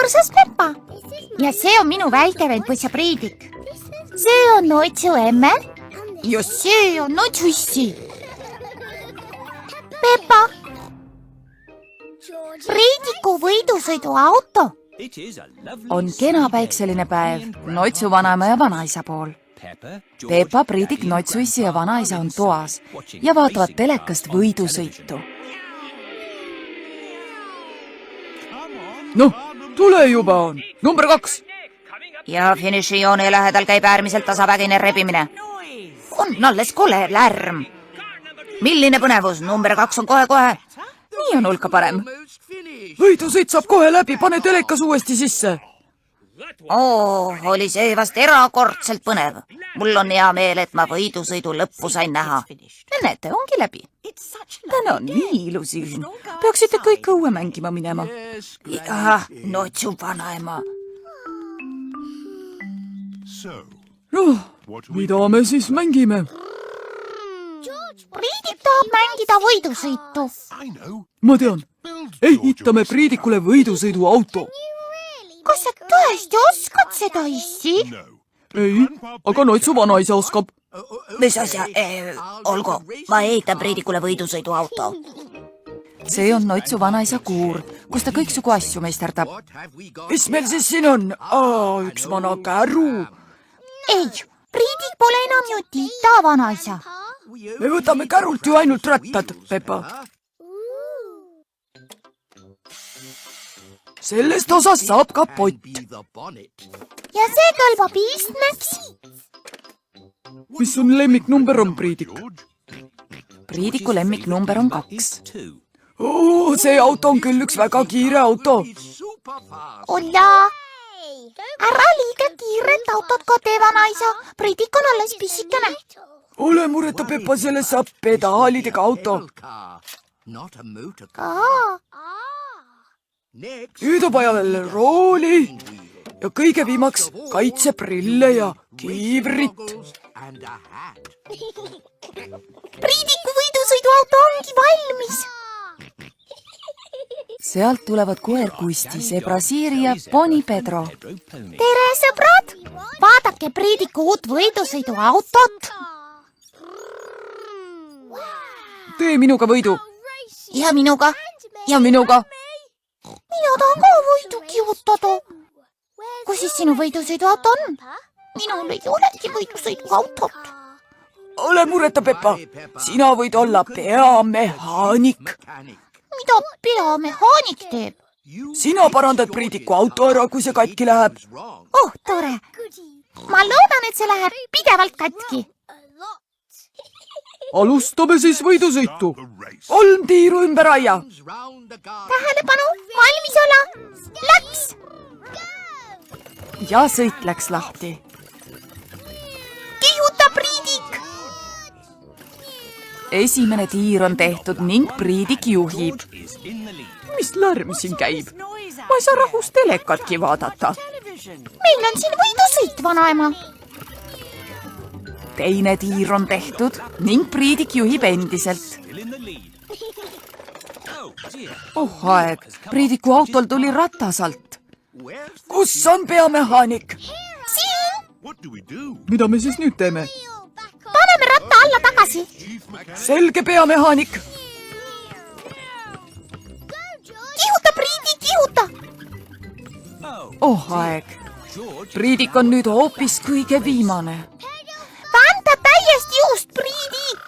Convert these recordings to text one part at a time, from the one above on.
Põrsas Peppa. Ja see on minu väikevend poissa Priidik. See on Noitsu emme. Ja see on Noitsu issi. Peppa. Priidiku võidusõiduauto. On kena päikseline päev Noitsu vanaema ja vanaisa pool. Peppa, Priidik, Noitsu issi ja vanaisa on toas ja vaatavad telekast võidusõitu. Noh, tule juba on. Number 2. Ja finišijoone lähedal käib äärmiselt tasavägine rebimine. On alles kole lärm. Milline põnevus? Number 2 on kohe-kohe. Nii on hulka parem. Võidusõit saab kohe läbi, pane telekas uuesti sisse. Oli see vast erakordselt põnev. Mul on hea meel, et ma võidusõidu lõppu sain näha. Näete, ongi läbi. Täna on nii ilus ilm. Peaksite kõik õue mängima minema. Jah, Noitsu vanaema. Noh, mida me siis mängime? Priidik tahab mängida võidusõitu. Ma tean, ehitame Priidikule võidusõiduauto. Kas sa tõesti oskad seda, issi? Ei, aga Noitsu vanaisa oskab. Mis asja? Olgu, ma ehitan Priidikule võidusõiduauto. See on Noitsu vanaisa kuur, kus ta kõiksugu asju meisterdab. Mis meil siis siin on? Üks vana käru. Ei, Priidik pole enam ju Tiita vanaisa. Me võtame kärult ju ainult rattad, Peppa. Sellest osast saab ka pott. Ja see kõlbab istmeks. Mis sun lemmiknumber on, Priidik? Priidiku lemmiknumber on 2. See auto on küll üks väga kiire auto. Olla! Ära liiga kiiret autot ka tee, vanaisa. Priidik on alles pisikene. Ole mureta, Peppa, sellest saab pedaalidega auto. Nüüd on vaja veel rooli ja kõige viimaks kaitseprille ja kiivrit. Priidiku võidusõiduauto ongi valmis. Sealt tulevad koer Kusti, zebra Siiri ja poni Pedro. Tere, sõbrad! Vaadake Priidiku uut võidusõiduautot. Tee minuga võidu. Ja minuga. Ja minuga. Mina tahan ka võidu kihutada. Kus siis sinu võidusõiduauto on? Minul ei olegi võidusõiduautot. Ole mureta, Peppa. Sina võid olla peamehaanik. Mida peamehaanik teeb? Sina parandad Priidiku auto ära, kui see katki läheb. Tore. Ma loodan, et see läheb pidevalt katki. Alustame siis võidusõitu. 3 tiiru ümber aia. Tähelepanu, valmis olla. Läks! Ja sõit läks lahti. Kihuta, Priidik! Esimene tiir on tehtud ning Priidik juhib. Mis lärm siin käib? Ma ei saa rahus telekatki vaadata. Meil on siin võidusõit, vanaema. Teine tiir on tehtud ning Priidik juhib endiselt. Aeg, Priidiku autol tuli ratas alt. Kus on peamehaanik? Siin! Mida me siis nüüd teeme? Paneme ratta alla tagasi. Selge, peamehaanik. Kihuta, Priidik, kihuta! Aeg, Priidik on nüüd hoopis kõige viimane. Vänta täiesti just, Priidik!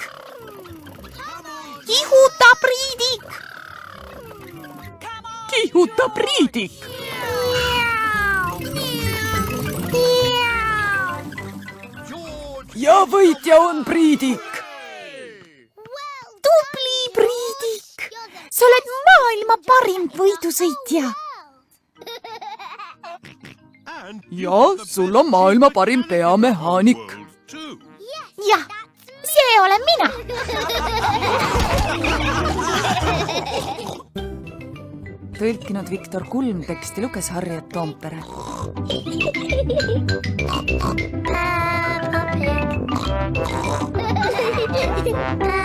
Kihuta, Priidik! Kihuta, Priidik! Ja võitja on Priidik! Tubli, Priidik! Sa oled maailma parim võidusõitja! Ja sul on maailma parim peamehaanik. Jah, see olen mina! Tõlkinud Viktor Kulm, teksti luges Harriet Toompere. Peppa Pig.